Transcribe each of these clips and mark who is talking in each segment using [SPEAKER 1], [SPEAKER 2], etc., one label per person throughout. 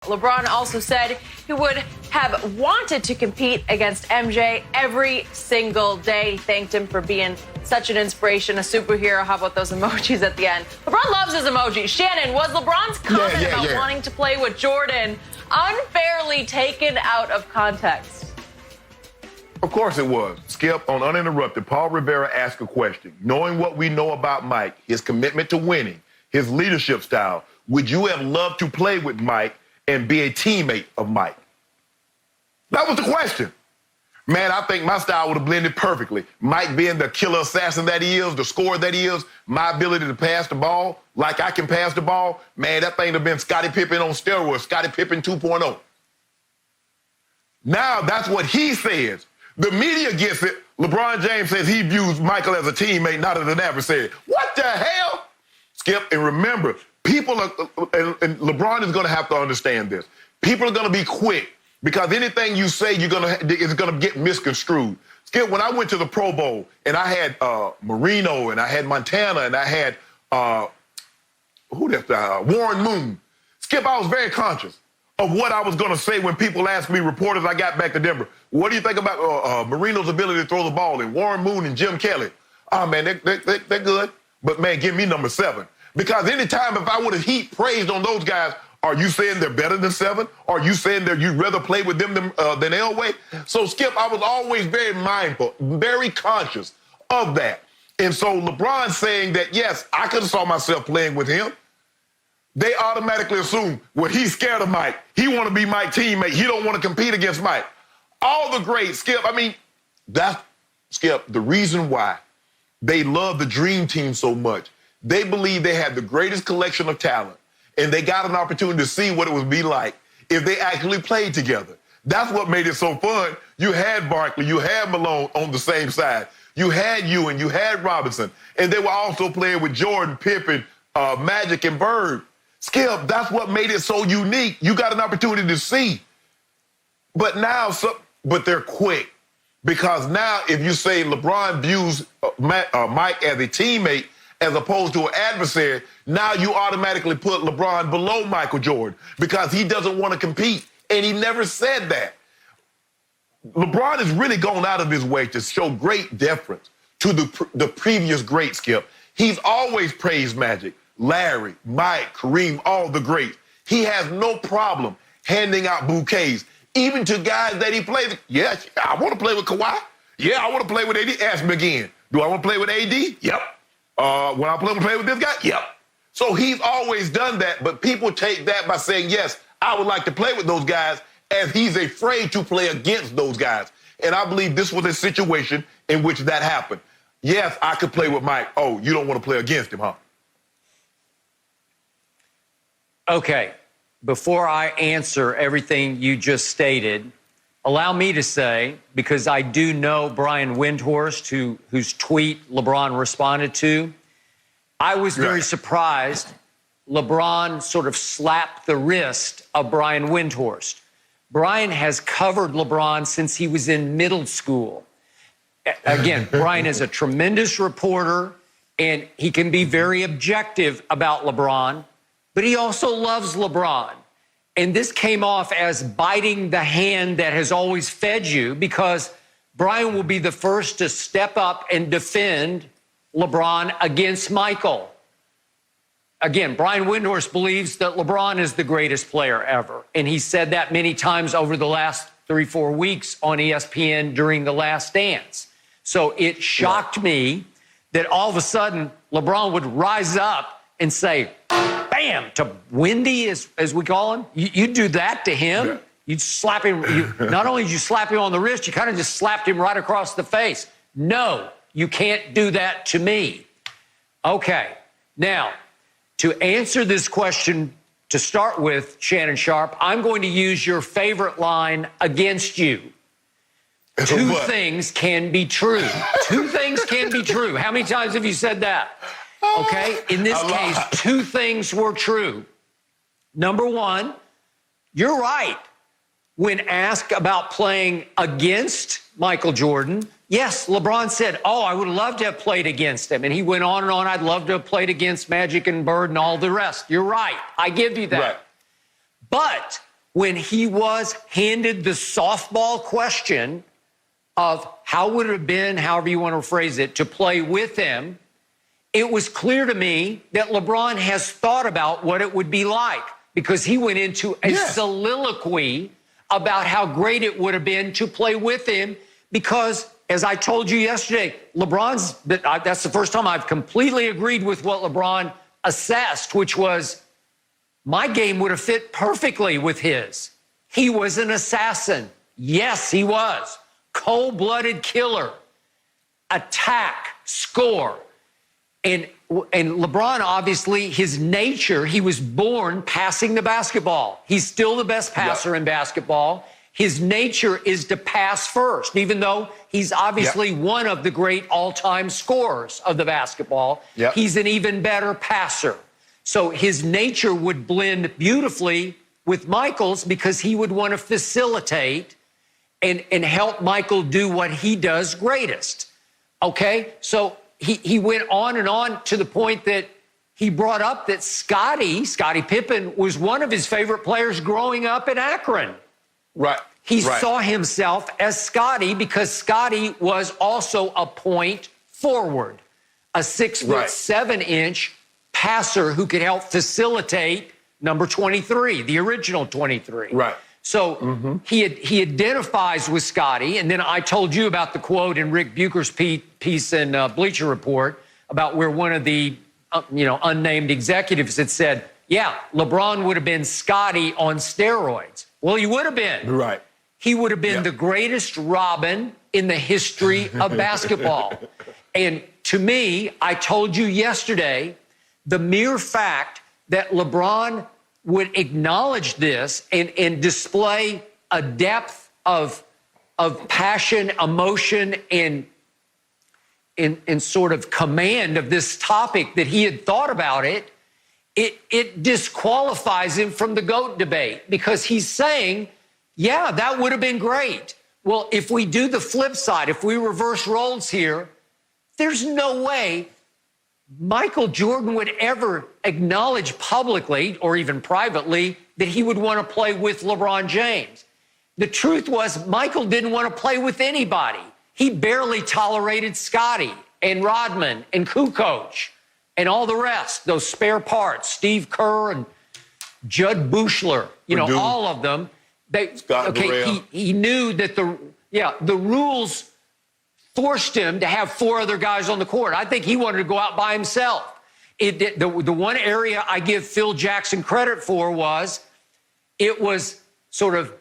[SPEAKER 1] LeBron also said he would have wanted to compete against MJ every single day. He thanked him for being such an inspiration, a superhero. How about those emojis at the end? LeBron loves his emojis. Shannon, was LeBron's comment about wanting to play with Jordan unfairly taken out of context?
[SPEAKER 2] Of course it was. Skip, on Uninterrupted, Paul Rivera asked a question. Knowing what we know about Mike, his commitment to winning, his leadership style, would you have loved to play with Mike and be a teammate of Mike? That was the question. Man, I think my style would have blended perfectly. Mike being the killer assassin that he is, the scorer that he is, my ability to pass the ball like I can pass the ball, man, that thing would have been Scottie Pippen on steroids, Scottie Pippen 2.0. Now that's what he says. The media gets it. LeBron James says he views Michael as a teammate, not as an adversary. What the hell? Skip, and remember, people are, and LeBron is going to have to understand this. People are going to be quick because anything you say is going to get misconstrued. Skip, when I went to the Pro Bowl and I had Marino and I had Montana and I had Warren Moon. Skip, I was very conscious of what I was going to say when people asked me, reporters, I got back to Denver, what do you think about Marino's ability to throw the ball and Warren Moon and Jim Kelly? Oh, man, they're good. But, man, give me number 7. Because anytime if I would have heaped praise on those guys, are you saying they're better than 7? Are you saying that you'd rather play with them than Elway? So, Skip, I was always very mindful, very conscious of that. And so LeBron saying that, yes, I could have saw myself playing with him. They automatically assume, well, he's scared of Mike. He want to be Mike's teammate. He don't want to compete against Mike. All the greats, Skip, I mean, that's, Skip, the reason why they love the Dream Team so much. They believe they had the greatest collection of talent, and they got an opportunity to see what it would be like if they actually played together. That's what made it so fun. You had Barkley, you had Malone on the same side. You had Ewing, you had Robinson, and they were also playing with Jordan, Pippen, Magic, and Bird. Skip, that's what made it so unique. You got an opportunity to see. But now, but they're quick. Because now if you say LeBron views Mike as a teammate as opposed to an adversary, now you automatically put LeBron below Michael Jordan because he doesn't want to compete. And he never said that. LeBron has really gone out of his way to show great deference to the previous great, Skip. He's always praised Magic, Larry, Mike, Kareem, all the greats. He has no problem handing out bouquets, even to guys that he plays. Yeah, I want to play with Kawhi. Yeah, I want to play with AD. Ask me again. Do I want to play with AD? Yep. When I play with this guy? Yep. So he's always done that, but people take that by saying, yes, I would like to play with those guys, as he's afraid to play against those guys. And I believe this was a situation in which that happened. Yes, I could play with Mike. Oh, you don't want to play against him, huh?
[SPEAKER 3] Okay, before I answer everything you just stated, allow me to say, because I do know Brian Windhorst, whose tweet LeBron responded to, I was very surprised LeBron sort of slapped the wrist of Brian Windhorst. Brian has covered LeBron since he was in middle school. Again, Brian is a tremendous reporter, and he can be very objective about LeBron, but he also loves LeBron. And this came off as biting the hand that has always fed you, because Brian will be the first to step up and defend LeBron against Michael. Again, Brian Windhorst believes that LeBron is the greatest player ever. And he said that many times over the last 3-4 weeks on ESPN during The Last Dance. So it shocked me that all of a sudden LeBron would rise up and say, bam, to Windy, as we call him. You do that to him. Yeah. You'd slap him. Not only did you slap him on the wrist, you kind of just slapped him right across the face. No, you can't do that to me. Okay, now, to answer this question, to start with, Shannon Sharpe, I'm going to use your favorite line against you. Two things can be true. Two things can be true. How many times have you said that? Okay, in this case, two things were true. Number one, you're right. When asked about playing against Michael Jordan, yes, LeBron said, oh, I would love to have played against him. And he went on and on. I'd love to have played against Magic and Bird and all the rest. You're right. I give you that. Right. But when he was handed the softball question of how would it have been, however you want to phrase it, to play with him, it was clear to me that LeBron has thought about what it would be like, because he went into a soliloquy about how great it would have been to play with him, because, as I told you yesterday, that's the first time I've completely agreed with what LeBron assessed, which was my game would have fit perfectly with his. He was an assassin. Yes, he was. Cold-blooded killer. Attack, score. And LeBron, obviously, his nature, he was born passing the basketball. He's still the best passer in basketball. His nature is to pass first, even though he's obviously one of the great all-time scorers of the basketball. He's an even better passer. So his nature would blend beautifully with Michael's, because he would want to facilitate and help Michael do what he does greatest. Okay? So he went on and on to the point that he brought up that Scottie Pippen was one of his favorite players growing up in Akron.
[SPEAKER 2] Right.
[SPEAKER 3] He saw himself as Scottie because Scottie was also a point forward, a 6'7" passer who could help facilitate number 23, the original 23.
[SPEAKER 2] Right.
[SPEAKER 3] So he identifies with Scottie, and then I told you about the quote in Rick Bucher's piece in Bleacher Report about where one of the unnamed executives had said, yeah, LeBron would have been Scottie on steroids. Well, he would have been.
[SPEAKER 2] Right.
[SPEAKER 3] He would have been the greatest Robin in the history of basketball. And to me, I told you yesterday, the mere fact that LeBron would acknowledge this and display a depth of passion, emotion, and sort of command of this topic that he had thought about it disqualifies him from the GOAT debate, because he's saying, yeah, that would have been great. Well, if we do the flip side, if we reverse roles here, there's no way Michael Jordan would ever acknowledge publicly or even privately that he would want to play with LeBron James. The truth was, Michael didn't want to play with anybody. He barely tolerated Scottie and Rodman and Kukoc and all the rest, those spare parts, Steve Kerr and Judd Buechler, all of them. He knew that the rules forced him to have four other guys on the court. I think he wanted to go out by himself. The one area I give Phil Jackson credit for was it was sort of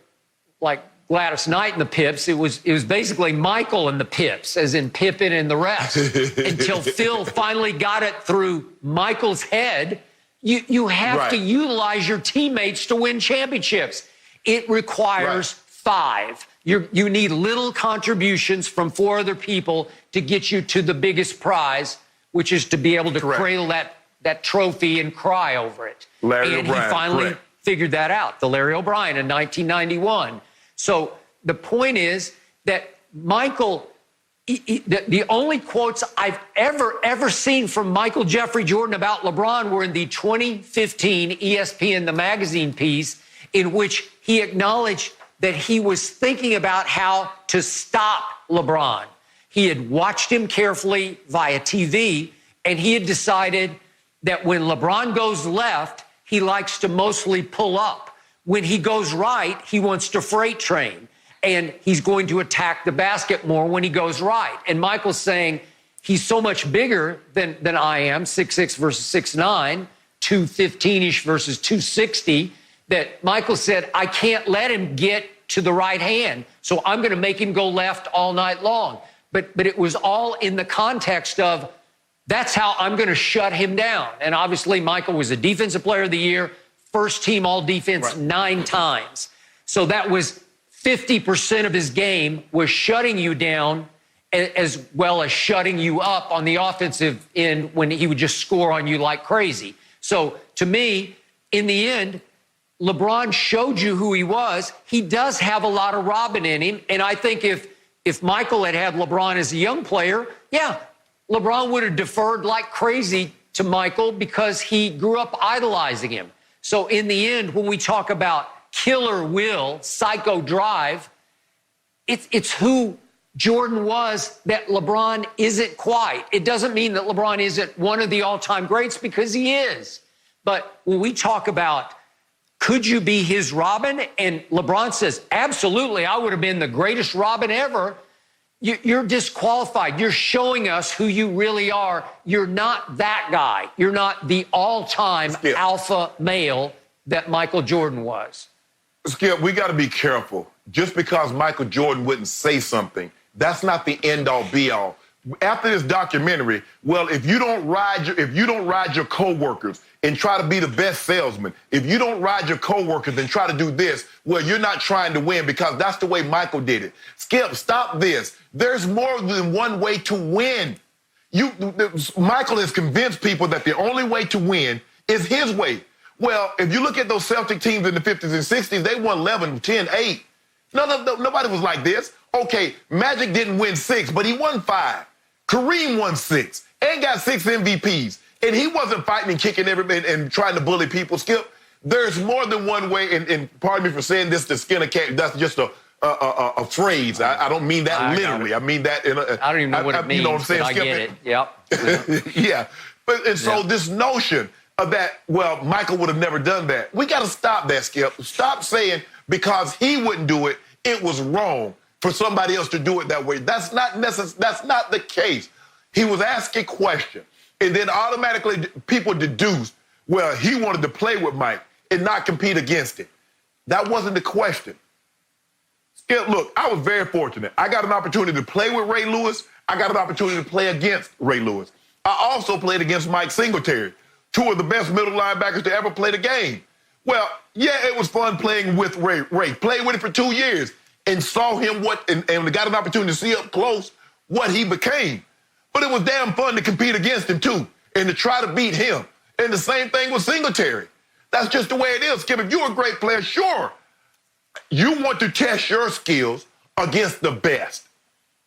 [SPEAKER 3] like Gladys Knight and the Pips. It was basically Michael and the Pips, as in Pippen and the rest, until Phil finally got it through Michael's head. You have to utilize your teammates to win championships. It requires five. You need little contributions from four other people to get you to the biggest prize, which is to be able to cradle that trophy and cry over it.
[SPEAKER 2] Larry O'Brien.
[SPEAKER 3] He finally figured that out, the Larry O'Brien in 1991. So the point is that Michael, the only quotes I've ever seen from Michael Jeffrey Jordan about LeBron were in the 2015 ESPN The Magazine piece, in which he acknowledged that he was thinking about how to stop LeBron. He had watched him carefully via TV, and he had decided that when LeBron goes left, he likes to mostly pull up. When he goes right, he wants to freight train, and he's going to attack the basket more when he goes right. And Michael's saying he's so much bigger than I am, 6'6" versus 6'9", 215-ish versus 260, that Michael said, I can't let him get to the right hand, so I'm going to make him go left all night long. But it was all in the context of, that's how I'm going to shut him down. And obviously, Michael was a Defensive Player of the Year, first team all-defense 9 times. So that was 50% of his game was shutting you down, as well as shutting you up on the offensive end when he would just score on you like crazy. So to me, in the end, LeBron showed you who he was. He does have a lot of Robin in him. And I think if Michael had LeBron as a young player, LeBron would have deferred like crazy to Michael because he grew up idolizing him. So in the end, when we talk about killer will, psycho drive. It's who Jordan was that LeBron isn't quite. It doesn't mean that LeBron isn't one of the all-time greats, because he is. But when we talk about, could you be his Robin? And LeBron says, absolutely, I would have been the greatest Robin ever. You're disqualified. You're showing us who you really are. You're not that guy. You're not the all-time alpha male that Michael Jordan was.
[SPEAKER 2] Skip, we got to be careful. Just because Michael Jordan wouldn't say something, that's not the end-all, be-all. After this documentary, well, if you don't ride your coworkers and try to be the best salesman, if you don't ride your coworkers and try to do this, well, you're not trying to win, because that's the way Michael did it. Skip, stop this. There's more than one way to win. Michael has convinced people that the only way to win is his way. Well, if you look at those Celtic teams in the 50s and 60s, they won 11, 10, 8. Nobody was like this. Okay, Magic didn't win 6, but he won 5. Kareem won 6 and got 6 MVPs. And he wasn't fighting and kicking everybody and trying to bully people. Skip, there's more than one way, and pardon me for saying this to skin a cat, that's just a phrase. I don't mean that literally. I mean that in a...
[SPEAKER 3] I don't even know what it means, you know what I'm saying,
[SPEAKER 2] but
[SPEAKER 3] Skip? I get it. Yep.
[SPEAKER 2] Yeah. And so this notion of that, well, Michael would have never done that. We got to stop that, Skip. Stop saying because he wouldn't do it, it was wrong for somebody else to do it that way. That's not the case. He was asked a question, and then automatically people deduced, well, he wanted to play with Mike and not compete against him. That wasn't the question. Skip, look, I was very fortunate. I got an opportunity to play with Ray Lewis. I got an opportunity to play against Ray Lewis. I also played against Mike Singletary, 2 of the best middle linebackers to ever play the game. Well, yeah, it was fun playing with Ray. Played with him for 2 years and saw him and got an opportunity to see up close what he became. But it was damn fun to compete against him, too, and to try to beat him. And the same thing with Singletary. That's just the way it is, Skip. If you're a great player, sure, you want to test your skills against the best.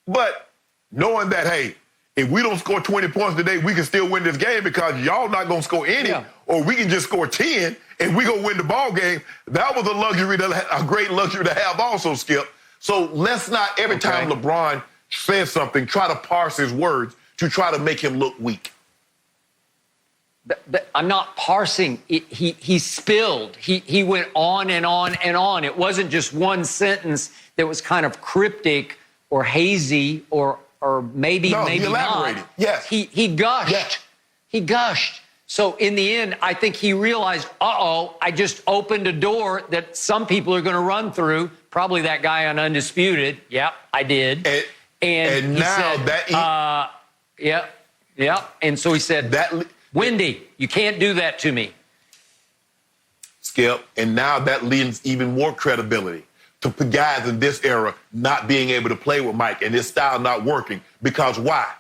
[SPEAKER 2] But knowing that, hey, if we don't score 20 points today, we can still win this game because y'all not going to score any, or we can just score 10 and we going to win the ball game. That was a great luxury to have also, Skip. So let's not, every time LeBron says something, try to parse his words to try to make him look weak.
[SPEAKER 3] I'm not parsing. He spilled. He went on and on and on. It wasn't just one sentence that was kind of cryptic or hazy or maybe not.
[SPEAKER 2] Yes.
[SPEAKER 3] He gushed.
[SPEAKER 2] Yes.
[SPEAKER 3] He gushed. So in the end, I think he realized, I just opened a door that some people are going to run through. Probably that guy on Undisputed. Yep, I did. And
[SPEAKER 2] now
[SPEAKER 3] said,
[SPEAKER 2] that
[SPEAKER 3] And so he said, Wendy, you can't do that to me.
[SPEAKER 2] Skip, and now that lends even more credibility to guys in this era not being able to play with Mike and his style not working. Because why?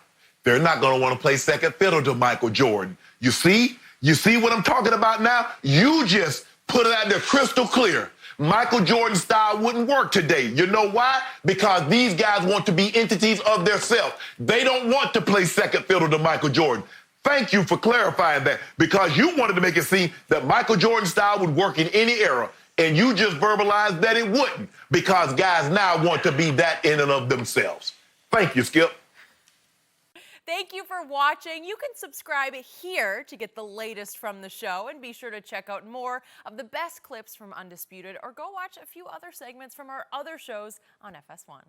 [SPEAKER 2] They're not going to want to play second fiddle to Michael Jordan. You see what I'm talking about now? You just put it out there crystal clear. Michael Jordan's style wouldn't work today. You know why? Because these guys want to be entities of themselves. They don't want to play second fiddle to Michael Jordan. Thank you for clarifying that, because you wanted to make it seem that Michael Jordan's style would work in any era, and you just verbalized that it wouldn't, because guys now want to be that in and of themselves. Thank you, Skip.
[SPEAKER 4] Thank you for watching. You can subscribe here to get the latest from the show, and be sure to check out more of the best clips from Undisputed, or go watch a few other segments from our other shows on FS1.